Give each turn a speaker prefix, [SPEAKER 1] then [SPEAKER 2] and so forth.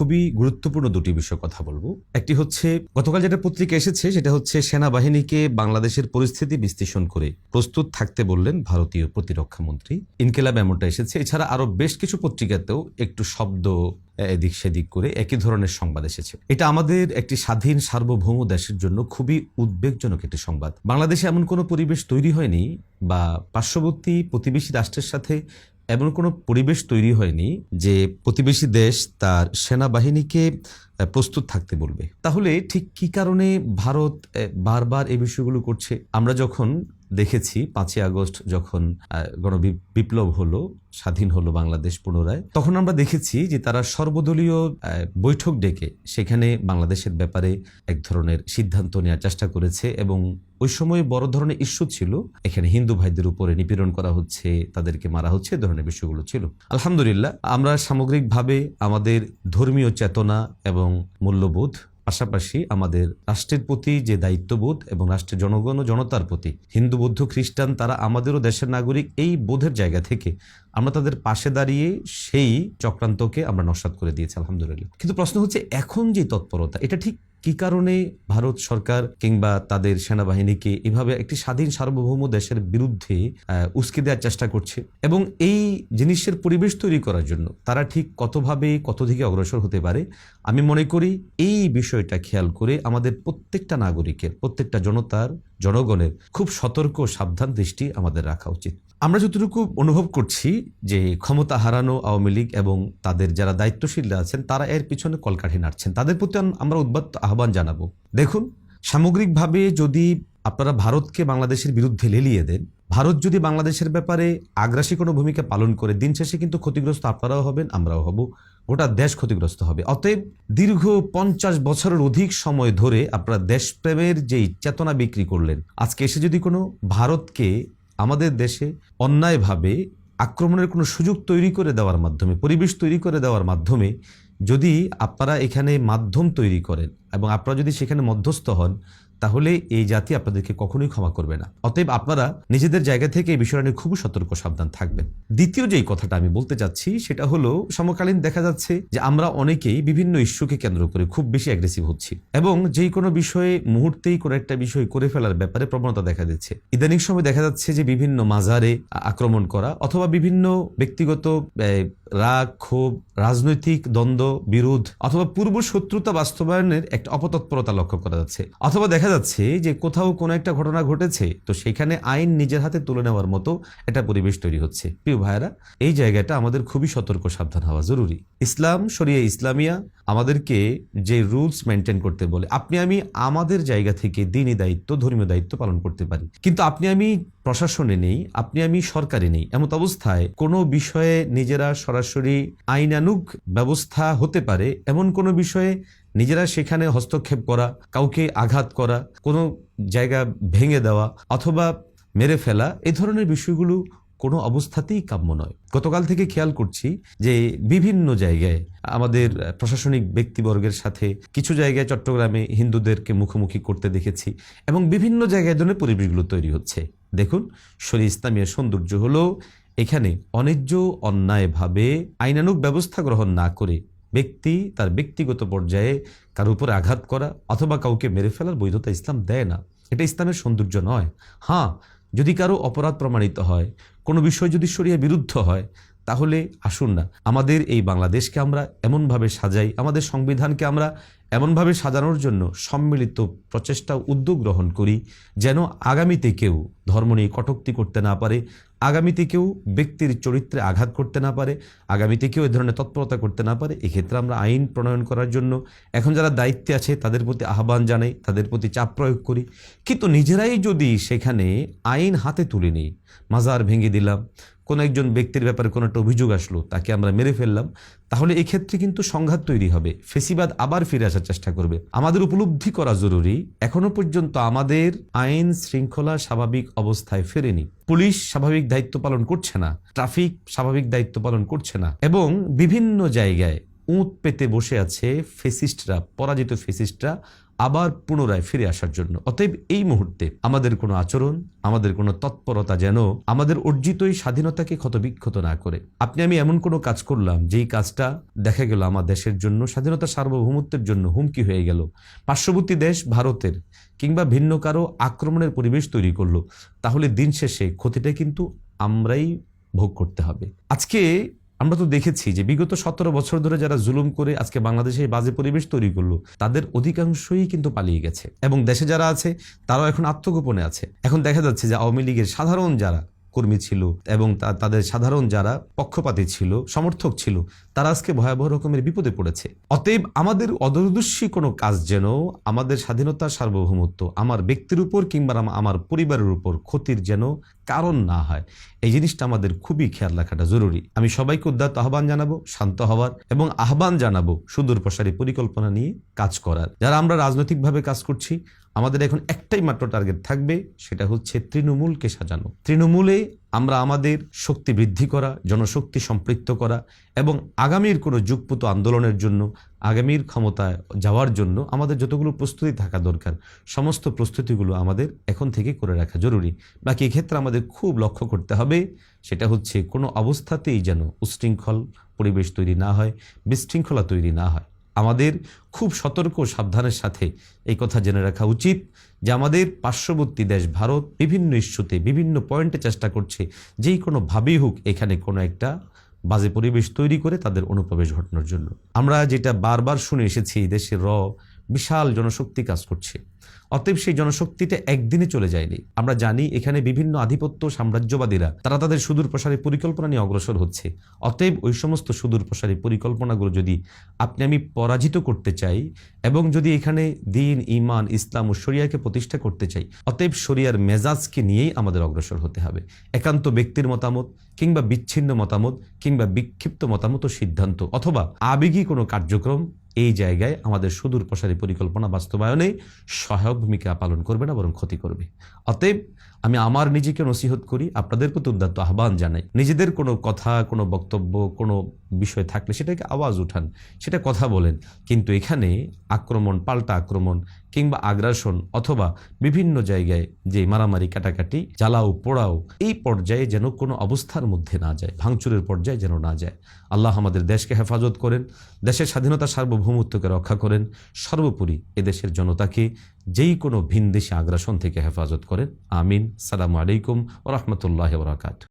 [SPEAKER 1] খুবই গুরুত্বপূর্ণ দুটি বিষয় কথা বলবো। একটি হচ্ছে গতকাল যেটা পত্রিকা এসেছে সেটা হচ্ছে সেনাবাহিনীকে বাংলাদেশের পরিস্থিতি বিশ্লেষণ করে প্রস্তুত থাকতে বললেন ভারতীয় প্রতিরক্ষা মন্ত্রী। ইনকিলাব এমনটা এসেছে। এছাড়া আরো বেশ কিছু পত্রিকাতেও একটু শব্দ এদিক সেদিক করে একই ধরনের সংবাদ এসেছে। এটা আমাদের একটি স্বাধীন সার্বভৌম দেশের জন্য খুবই উদ্বেগজনক একটি সংবাদ। বাংলাদেশে এমন কোনো পরিবেশ তৈরি হয়নি বা পার্শ্ববর্তী প্রতিবেশী রাষ্ট্রের সাথে এমন কোনো পরিবেশ তৈরি হয়নি যে প্রতিবেশী দেশ তার সেনাবাহিনীকে প্রস্তুত থাকতে বলবে। তাহলে ঠিক কি কারণে ভারত বারবার এই বিষয়গুলো করছে? আমরা যখন দেখেছি 5ই আগস্ট যখন বিপ্লব হলো, স্বাধীন হলো বাংলাদেশ পুনরায়, তখন আমরা দেখেছি যে তারা সর্বদলীয় বৈঠক ডেকে সেখানে বাংলাদেশের ব্যাপারে এক ধরনের সিদ্ধান্ত নেওয়ার চেষ্টা করেছে এবং ওই সময় বড় ধরনের ইস্যু ছিল, এখানে হিন্দু ভাইদের উপরে নিপীড়ন করা হচ্ছে, তাদেরকে মারা হচ্ছে, এই ধরনের বিষয়গুলো ছিল। আলহামদুলিল্লাহ আমরা সামগ্রিকভাবে আমাদের ধর্মীয় চেতনা এবং মূল্যবোধ, পাশাপাশি আমাদের রাষ্ট্রের প্রতি যে দায়িত্ববোধ এবং রাষ্ট্রের জনগণ ও জনতার প্রতি, হিন্দু বৌদ্ধ খ্রিস্টান তারা আমাদেরও দেশের নাগরিক, এই বোধের জায়গা থেকে আমরা তাদের পাশে দাঁড়িয়ে সেই চক্রান্তকে আমরা নস্যাৎ করে দিয়েছি আলহামদুলিল্লাহ। কিন্তু প্রশ্ন হচ্ছে এখন যে তৎপরতা, এটা ঠিক কি কারণে ভারত সরকার কিংবা তাদের সেনাবাহিনীকে এভাবে একটি স্বাধীন সার্বভৌম দেশের বিরুদ্ধে উস্কে দেওয়ার চেষ্টা করছে এবং এই জিনিসের পরিবেশ তৈরি করার জন্য তারা ঠিক কতভাবে কত দিকে অগ্রসর হতে পারে? আমি মনে করি এই বিষয়টা খেয়াল করে আমাদের প্রত্যেকটা নাগরিকের, প্রত্যেকটা জনগণের খুব সতর্ক সাবধান দৃষ্টি আমাদের রাখা উচিত। আমরা যতটুকু অনুভব করছি যে ক্ষমতা হারানো আওয়ামী লীগ এবং তাদের যারা দায়িত্বশীলরা আছেন তারা এর পিছনে কলকাঠি নাড়ছেন। তাদের প্রতি আমরা উদ্যত আহ্বান জানাবো। দেখুন, সামগ্রিকভাবে যদি আপনারা ভারতকে বাংলাদেশের বিরুদ্ধে লেলিয়ে দেন, ভারত যদি বাংলাদেশের ব্যাপারে আগ্রাসী কোনো ভূমিকা পালন করে, দিন শেষে কিন্তু ক্ষতিগ্রস্ত আপনারাও হবেন, আমরাও হব, গোটা দেশ ক্ষতিগ্রস্ত হবে। অতএব দীর্ঘ 50 বছরের অধিক সময় ধরে আপনারা দেশপ্রেমের যেই চেতনা বিক্রি করলেন, আজকে এসে যদি কোনো ভারতকে আমাদের দেশে অন্যায়ভাবে আক্রমণের কোনো সুযোগ তৈরি করে দেওয়ার মাধ্যমে, পরিবেশ তৈরি করে দেওয়ার মাধ্যমে যদি আপনারা এখানে মাধ্যম তৈরি করেন এবং আপনারা যদি সেখানে মধ্যস্থ হন, তাহলে এই জাতি আপনাদেরকে কখনোই ক্ষমা করবে না। অতএব আপনারা নিজেদের জায়গা থেকে এই বিষয়টা নিয়ে খুবই সতর্ক সাবধান থাকবেন। দ্বিতীয় যেই কথাটা আমি বলতে চাচ্ছি সেটা হলো, সমকালীন দেখা যাচ্ছে যে আমরা অনেকেই বিভিন্ন ইস্যুকে কেন্দ্র করে খুব বেশি অ্যাগ্রেসিভ হচ্ছি এবং যেই কোনো বিষয়ে মুহূর্তেই কোনো একটা বিষয় করে ফেলার ব্যাপারে প্রবণতা দেখা দিচ্ছে। ইদানিং সময় দেখা যাচ্ছে যে বিভিন্ন মাজারে আক্রমণ করা অথবা বিভিন্ন ব্যক্তিগত রাগ, ক্ষোভ, রাজনৈতিক দ্বন্দ্ব, বিরোধ অথবা পূর্ব শত্রুতা বাস্তবায়নের একটা অপতৎপরতা লক্ষ্য করা যাচ্ছে। অথবা দেখা যাচ্ছে যে কোথাও কোনো একটা ঘটনা ঘটেছে, তো সেখানে আইন নিজের হাতে তুলে নেওয়ার মতো একটা পরিবেশ তৈরি হচ্ছে। প্রিয় ভাইয়েরা, এই জায়গাটা আমাদের খুবই সতর্ক সাবধান হওয়া জরুরি। ইসলাম, শরিয়া ইসলামিয়া আমাদেরকে যে রুলস মেনটেন করতে বলে, আপনি আমি আমাদের জায়গা থেকে দ্বীনি দায়িত্ব, ধর্মীয় দায়িত্ব পালন করতে পারি, কিন্তু আপনি আমি প্রশাসনে নেই, আপনি আমি সরকারে নেই। এমন অবস্থায় কোনো বিষয়ে নিজেরা সরাসরি আইনানুগ ব্যবস্থা হতে পারে এমন কোনো বিষয়ে নিজেরা সেখানে হস্তক্ষেপ করা, কাউকে আঘাত করা, কোনো জায়গা ভেঙে দেওয়া অথবা মেরে ফেলা, এই ধরনের বিষয়গুলো কোনো অবস্থাতেই কাম্য নয়। গতকাল থেকে খেয়াল করছি যে বিভিন্ন জায়গায় আমাদের প্রশাসনিক ব্যক্তিবর্গের সাথে কিছু জায়গায় চট্টগ্রামে হিন্দুদেরকে মুখোমুখি করতে দেখেছি এবং বিভিন্ন জায়গায় ধরনের পরিবেশগুলো তৈরি হচ্ছে। দেখুন, শরীয়ত ইসলামের সৌন্দর্য হলো এখানে অন্যায্য অন্যায়ভাবে আইনানুগ ব্যবস্থা গ্রহণ না করে ব্যক্তি তার ব্যক্তিগত পর্যায়ে কারোর উপর আঘাত করা অথবা কাউকে মেরে ফেলার বৈধতা ইসলাম দেয় না। এটা ইসলামের সৌন্দর্য নয়। হ্যাঁ, যদি কারো অপরাধ প্রমাণিত হয়, কোনো বিষয় যদি শরিয়া বিরুদ্ধ হয়, তাহলে আসুন না আমাদের এই বাংলাদেশকে আমরা এমনভাবে সাজাই, আমাদের সংবিধানকে আমরা এমনভাবে সাজানোর জন্য সম্মিলিত প্রচেষ্টা উদ্যোগ গ্রহণ করি যেন আগামীতে কেউ ধর্ম নিয়ে কটূক্তি করতে না পারে, আগামীতে কেউ ব্যক্তির চরিত্রে আঘাত করতে না পারে, আগামীতে কেউ এ ধরনের তৎপরতা করতে না পারে। এক্ষেত্রে আমরা আইন প্রণয়ন করার জন্য এখন যারা দায়িত্বে আছে তাদের প্রতি আহ্বান জানাই, তাদের প্রতি চাপ প্রয়োগ করি। কিন্তু নিজেরাই যদি সেখানে আইন হাতে তুলে নিই, মাজার ভেঙে দিলাম, কোনো একজন ব্যক্তির ব্যাপারে কোনো একটা অভিযোগ আসলো, তাকে আমরা মেরে ফেললাম, তাহলে এক্ষেত্রে কিন্তু সংঘাত তৈরি হবে, ফেসিবাদ আবার ফিরে আসার চেষ্টা করবে। আমাদের উপলব্ধি করা জরুরি, এখনো পর্যন্ত আমাদের আইন শৃঙ্খলা স্বাভাবিক অবস্থায় ফেরেনি। পুলিশ স্বাভাবিক দায়িত্ব পালন করছে না, ট্রাফিক স্বাভাবিক দায়িত্ব পালন করছে না এবং বিভিন্ন জায়গায় উঁত পেতে বসে আছে ফেসিস্টরা, পরাজিত ফেসিস্টরা আবার পুনরায় ফিরে আসার জন্য। অতএব এই মুহূর্তে আমাদের কোনো আচরণ, আমাদের কোনো তৎপরতা যেন আমাদের অর্জিত এই স্বাধীনতাকে ক্ষতবিক্ষত না করে। আপনি আমি এমন কোনো কাজ করলাম যেই কাজটা দেখা গেল আমার দেশের জন্য, স্বাধীনতা সার্বভৌমত্বের জন্য হুমকি হয়ে গেল, পার্শ্ববর্তী দেশ ভারতের কিংবা ভিন্ন কারো আক্রমণের পরিবেশ তৈরি করলো, তাহলে দিন শেষে ক্ষতিটা কিন্তু আমরাই ভোগ করতে হবে। আজকে আমরা তো দেখেছি যে বিগত 17 বছর ধরে যারা জুলুম করে আজকে বাংলাদেশে এই বাজে পরিবেশ তৈরি করলো, তাদের অধিকাংশই কিন্তু পালিয়ে গেছে এবং দেশে যারা আছে তারাও এখন আত্মগোপনে আছে। এখন দেখা যাচ্ছে যে আওয়ামী লীগের সাধারণ যারা কর্মী ছিল এবং তাদের সাধারণ যারা পক্ষপাতী ছিল, সমর্থক ছিল, তারা আজকে ভয়াবহ রকমের বিপদে পড়েছে। অতএব আমাদের অদূরদর্শী কোনো কাজ যেন আমাদের স্বাধীনতার সার্বভৌমত্ব, আমার ব্যক্তির উপর কিংবা আমার পরিবারের উপর ক্ষতির যেন কারণ না হয়, এই জিনিসটা আমাদের খুবই খেয়াল রাখাটা জরুরি। আমি সবাইকে উদ্যত আহ্বান জানাবো শান্ত হওয়ার এবং আহ্বান জানাবো সুদূর প্রসারী পরিকল্পনা নিয়ে কাজ করার। যারা আমরা রাজনৈতিকভাবে কাজ করছি, আমাদের এখন একটাই মাত্র টার্গেট থাকবে, সেটা হচ্ছে তৃণমূলকে সাজানো। তৃণমূলে আমরা আমাদের শক্তি বৃদ্ধি করা, জনশক্তি সম্পৃক্ত করা এবং আগামীর কোনো যুগপুত আন্দোলনের জন্য, আগামীর ক্ষমতায় যাওয়ার জন্য আমাদের যতগুলো প্রস্তুতি থাকা দরকার, সমস্ত প্রস্তুতিগুলো আমাদের এখন থেকে করে রাখা জরুরি। বাকি ক্ষেত্রে আমাদের খুব লক্ষ্য করতে হবে, সেটা হচ্ছে কোনো অবস্থাতেই যেন উশৃঙ্খল পরিবেশ তৈরি না হয়, বিশৃঙ্খলা তৈরি না হয়। আমাদের খুব সতর্ক সাবধানের সাথে এই কথা জেনে রাখা উচিত যে আমাদের পার্শ্ববর্তী দেশ ভারত বিভিন্ন ইস্যুতে বিভিন্ন পয়েন্টে চেষ্টা করছে যেই কোনো ভাবেই হোক এখানে কোনো একটা বাজে পরিবেশ তৈরি করে তাদের অনুপ্রবেশ ঘটানোর জন্য। আমরা যেটা বারবার শুনে এসেছি, দেশের বিশাল জনশক্তি কাজ করছে। অতএব সেই জনশক্তিটা একদিনে চলে যায়নি। আমরা জানি এখানে বিভিন্ন আধিপত্য সাম্রাজ্যবাদীরা তারা তাদের সুদূর প্রসারী পরিকল্পনা নিয়ে অগ্রসর হচ্ছে। অতএব ওই সমস্ত সুদূর প্রসারী পরিকল্পনাগুলো যদি আপনি আমি পরাজিত করতে চাই এবং যদি এখানে দ্বীন, ঈমান, ইসলাম ও শরিয়াকে প্রতিষ্ঠা করতে চাই, অতএব শরিয়ার মেজাজকে নিয়েই আমাদের অগ্রসর হতে হবে। একান্ত ব্যক্তির মতামত কিংবা বিচ্ছিন্ন মতামত কিংবা বিক্ষিপ্ত মতামত ও সিদ্ধান্ত অথবা আবেগী কোনো কার্যক্রম এই জায়গায় আমাদের সুদূর প্রসারী পরিকল্পনা বাস্তবায়নে সহায়ক ভূমিকা পালন করবে না, বরং ক্ষতি করবে। অতএব আমি আমার নিজেকে নসিহত করি, আপনাদের প্রতি উদাত্ত আহ্বান জানাই, নিজেদের কোনো কথা, কোনো বক্তব্য, কোনো বিষয় থাকলে সেটাকে আওয়াজ উঠান, সেটা কথা বলেন, কিন্তু এখানে আক্রমণ, পাল্টা আক্রমণ কিংবা আগ্রাসন অথবা বিভিন্ন জায়গায় যে মারামারি, কাটাকাটি, জ্বালাও পোড়াও, এই পর্যায়ে যেন কোনো অবস্থার মধ্যে না যায়, ভাঙচুরের পর্যায়ে যেন না যায়। আল্লাহ আমাদের দেশকে হেফাজত করেন, দেশের স্বাধীনতা সার্বভৌমত্বকে রক্ষা করেন, সর্বোপরি এদেশের জনতাকে যেই কোনো ভিনদেশী আগ্রাসন থেকে হেফাজত করেন। আমিন। সালামু আলাইকুম ওয়া রাহমাতুল্লাহি ওয়া বারাকাতুহু।